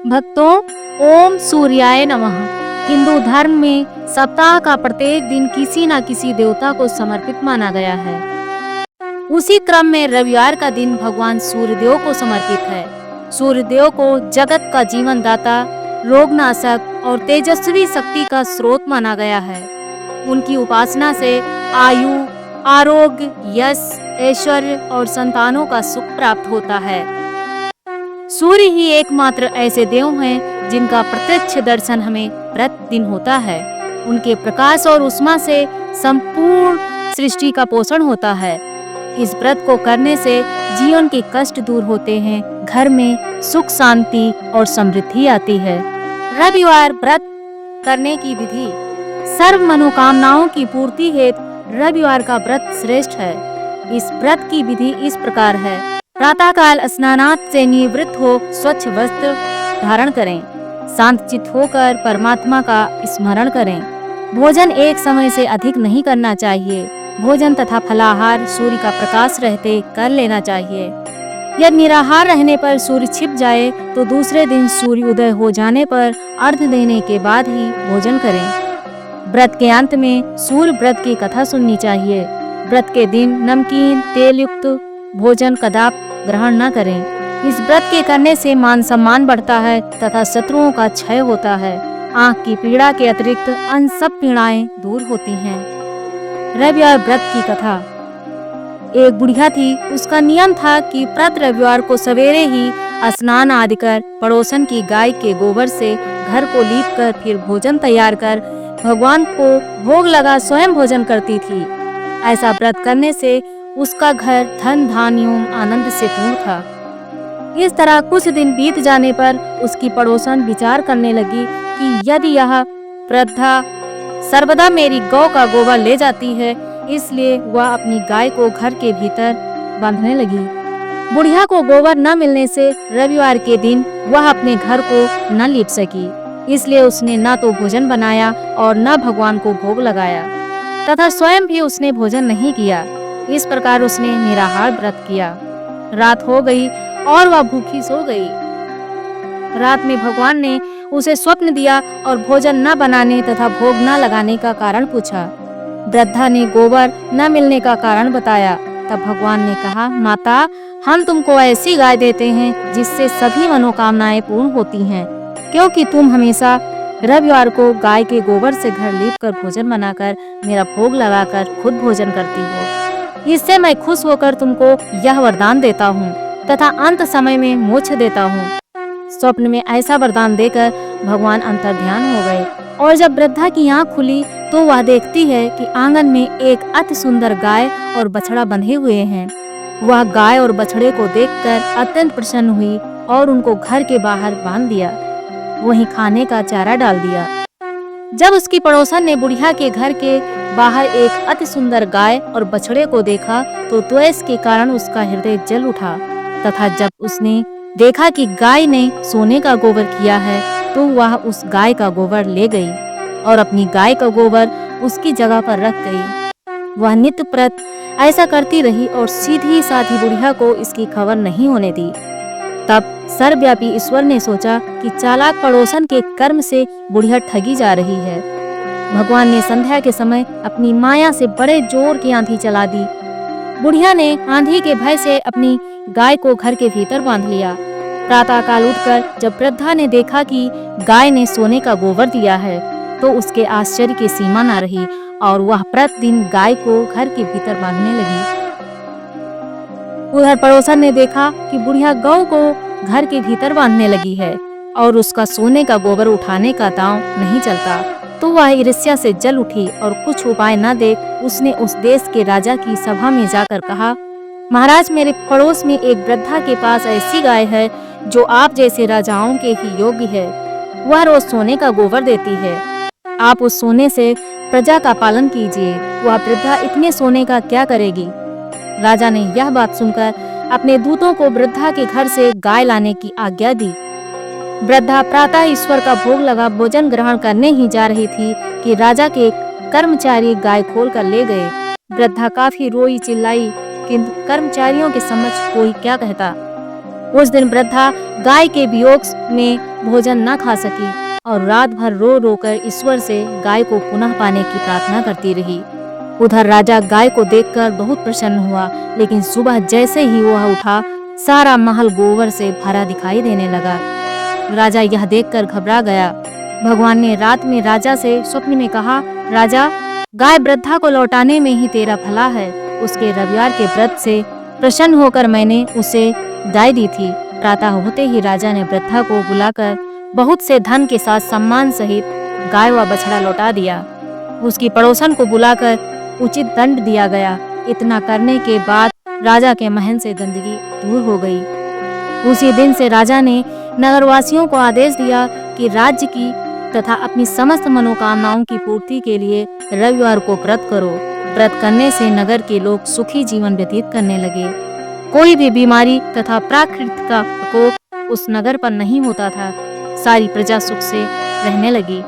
भक्तों, ओम सूर्याय नमः। हिंदू धर्म में सप्ताह का प्रत्येक दिन किसी न किसी देवता को समर्पित माना गया है। उसी क्रम में रविवार का दिन भगवान सूर्यदेव को समर्पित है। सूर्यदेव को जगत का जीवन दाता, रोगनाशक और तेजस्वी शक्ति का स्रोत माना गया है। उनकी उपासना से आयु, आरोग्य, यश, ऐश्वर्य और संतानों का सुख प्राप्त होता है। सूर्य ही एकमात्र ऐसे देव हैं जिनका प्रत्यक्ष दर्शन हमें प्रतिदिन होता है। उनके प्रकाश और उष्मा से संपूर्ण सृष्टि का पोषण होता है। इस व्रत को करने से जीवन के कष्ट दूर होते हैं, घर में सुख शांति और समृद्धि आती है। रविवार व्रत करने की विधि। सर्व मनोकामनाओं की पूर्ति हेतु रविवार का व्रत श्रेष्ठ है। इस व्रत की विधि इस प्रकार है। प्रातःकाल स्नानात से निवृत्त हो स्वच्छ वस्त्र धारण करें। शांत चित्त होकर परमात्मा का स्मरण करें। भोजन एक समय से अधिक नहीं करना चाहिए। भोजन तथा फलाहार सूर्य का प्रकाश रहते कर लेना चाहिए। यदि निराहार रहने पर सूर्य छिप जाए तो दूसरे दिन सूर्य उदय हो जाने पर अर्घ्य देने के बाद ही भोजन करें। व्रत के अंत में सूर्य व्रत की कथा सुननी चाहिए। व्रत के दिन नमकीन तेल युक्त भोजन कदाप ग्रहण न करें। इस व्रत के करने से मान सम्मान बढ़ता है तथा शत्रुओं का क्षय होता है। आंख की पीड़ा के अतिरिक्त अन्य सब पीड़ाएं दूर होती हैं। रविवार व्रत की कथा। एक बुढ़िया थी। उसका नियम था कि प्रति रविवार को सवेरे ही स्नान आदि कर पड़ोसन की गाय के गोबर से घर को लीप कर फिर भोजन तैयार कर भगवान को भोग लगा स्वयं भोजन करती थी। ऐसा व्रत करने से उसका घर धन धान्यों आनंद से पूर्ण था। इस तरह कुछ दिन बीत जाने पर उसकी पड़ोसन विचार करने लगी कि यदि यह वृद्धा सर्वदा मेरी गौ का गोबर ले जाती है, इसलिए वह अपनी गाय को घर के भीतर बांधने लगी। बुढ़िया को गोबर न मिलने से रविवार के दिन वह अपने घर को न लीप सकी, इसलिए उसने न तो भोजन बनाया और न भगवान को भोग लगाया तथा स्वयं भी उसने भोजन नहीं किया। इस प्रकार उसने निराहार व्रत किया। रात हो गई और वह भूखी सो गई। रात में भगवान ने उसे स्वप्न दिया और भोजन न बनाने तथा भोग न लगाने का कारण पूछा। वृद्धा ने गोबर न मिलने का कारण बताया। तब भगवान ने कहा, माता, हम तुमको ऐसी गाय देते हैं जिससे सभी मनोकामनाएं पूर्ण होती हैं, क्योंकि तुम हमेशा रविवार को गाय के गोबर से घर लीप कर भोजन बनाकर मेरा भोग लगाकर खुद भोजन करती हो। इससे मैं खुश होकर तुमको यह वरदान देता हूँ तथा अंत समय में मोक्ष देता हूँ। स्वप्न में ऐसा वरदान देकर भगवान अंतर्ध्यान हो गए और जब वृद्धा की आंख खुली तो वह देखती है कि आंगन में एक अति सुंदर गाय और बछड़ा बंधे हुए हैं। वह गाय और बछड़े को देखकर अत्यंत प्रसन्न हुई और उनको घर के बाहर बांध दिया, वहीं खाने का चारा डाल दिया। जब उसकी पड़ोसन ने बुढ़िया के घर के बाहर एक अति सुंदर गाय और बछड़े को देखा तो द्वेष के कारण उसका हृदय जल उठा तथा जब उसने देखा कि गाय ने सोने का गोबर किया है तो वह उस गाय का गोबर ले गई और अपनी गाय का गोबर उसकी जगह पर रख गई। वह नित्य प्रत ऐसा करती रही और सीधी साधी बुढ़िया को इसकी खबर नहीं होने दी। तब सर्वव्यापी ईश्वर ने सोचा कि चालाक पड़ोसन के कर्म से बुढ़िया ठगी जा रही है। भगवान ने संध्या के समय अपनी माया से बड़े जोर की आंधी चला दी। बुढ़िया ने आंधी के भय से अपनी गाय को घर के भीतर बांध लिया। प्रातःकाल उठकर जब वृद्धा ने देखा कि गाय ने सोने का गोबर दिया है तो उसके आश्चर्य की सीमा न रही और वह प्रतिदिन गाय को घर के भीतर बांधने लगी। उधर पड़ोसन ने देखा कि बुढ़िया गौ को घर के भीतर बांधने लगी है और उसका सोने का गोबर उठाने का दांव नहीं चलता, तो वह ईर्ष्या से जल उठी और कुछ उपाय न देख उसने उस देश के राजा की सभा में जाकर कहा, महाराज, मेरे पड़ोस में एक वृद्धा के पास ऐसी गाय है जो आप जैसे राजाओं के ही योग्य है। वह रोज सोने का गोबर देती है। आप उस सोने से प्रजा का पालन कीजिए। वह वृद्धा इतने सोने का क्या करेगी? राजा ने यह बात सुनकर अपने दूतों को वृद्धा के घर से गाय लाने की आज्ञा दी। वृद्धा प्रातः ईश्वर का भोग लगा भोजन ग्रहण करने ही जा रही थी कि राजा के कर्मचारी गाय खोल कर ले गए। वृद्धा काफी रोई चिल्लाई, किंतु कर्मचारियों के समक्ष कोई क्या कहता। उस दिन वृद्धा गाय के वियोग में भोजन न खा सकी और रात भर रो रो कर ईश्वर से गाय को पुनः पाने की प्रार्थना करती रही। उधर राजा गाय को देखकर बहुत प्रसन्न हुआ, लेकिन सुबह जैसे ही वह उठा, सारा महल गोबर से भरा दिखाई देने लगा। राजा यह देखकर घबरा गया। भगवान ने रात में राजा से स्वप्न में कहा, राजा, गाय वृद्धा को लौटाने में ही तेरा भला है। उसके रविवार के व्रत से प्रसन्न होकर मैंने उसे गाय दी थी। प्रातः होते ही राजा ने वृद्धा को बुलाकर बहुत से धन के साथ सम्मान सहित गाय व बछड़ा लौटा दिया। उसकी पड़ोसन को बुलाकर उचित दंड दिया गया। इतना करने के बाद राजा के महल से गंदगी दूर हो गई। उसी दिन से राजा ने नगरवासियों को आदेश दिया कि राज्य की तथा अपनी समस्त मनोकामनाओं की पूर्ति के लिए रविवार को व्रत करो। व्रत करने से नगर के लोग सुखी जीवन व्यतीत करने लगे। कोई भी बीमारी तथा प्राकृतिक का प्रकोप उस नगर पर नहीं होता था। सारी प्रजा सुख से रहने लगी।